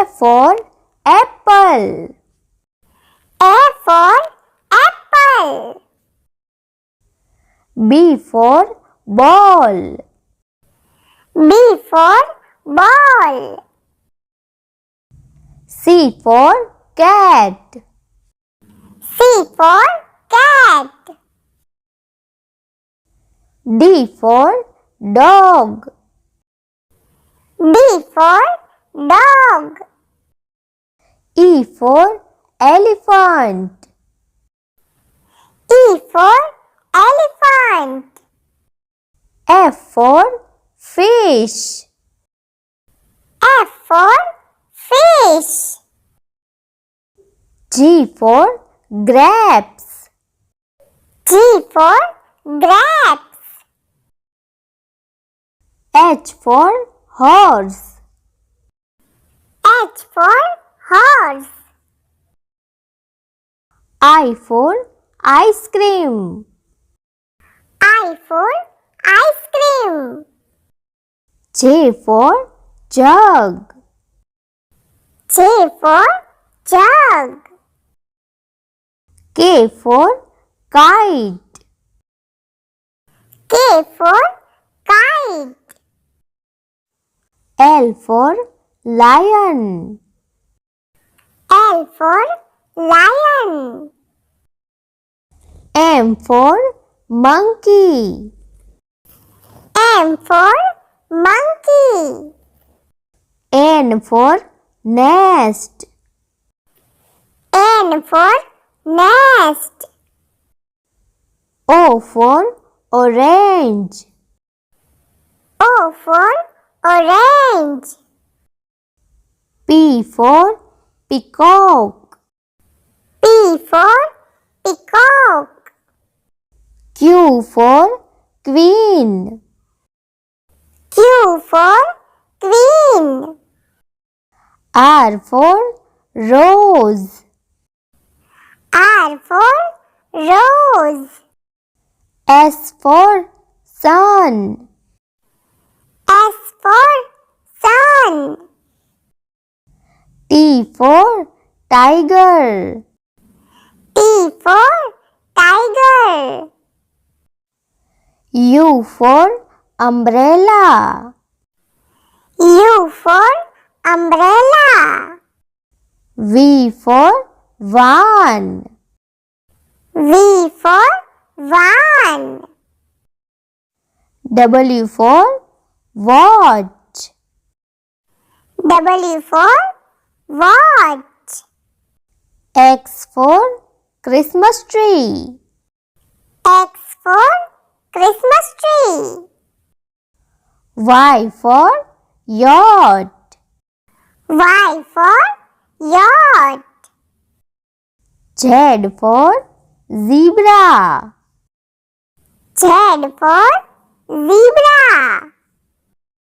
for apple. A for apple. B for ball. B for ball. C for cat. C for cat. D for dog. D for dog. E for elephant. E for elephant. F for fish. F for fish. G for grapes. G for grapes. H for horse. H for horse. I for ice cream. I for ice cream. J for jug. J for jug. K for kite. K for kite. L for lion. L for lion. M for monkey. M for monkey. N for nest. N for nest. O for orange. O for orange. P for peacock. P for peacock. Q for queen. Q for queen. R for rose. R for rose. S for sun. S for sun. T for tiger. T for tiger. U for umbrella. U for umbrella. V for van. V for van. W for watch. W for watch. X for Christmas tree. X for Christmas tree. Y for yacht. Y for yacht. Z for zebra. Z for zebra.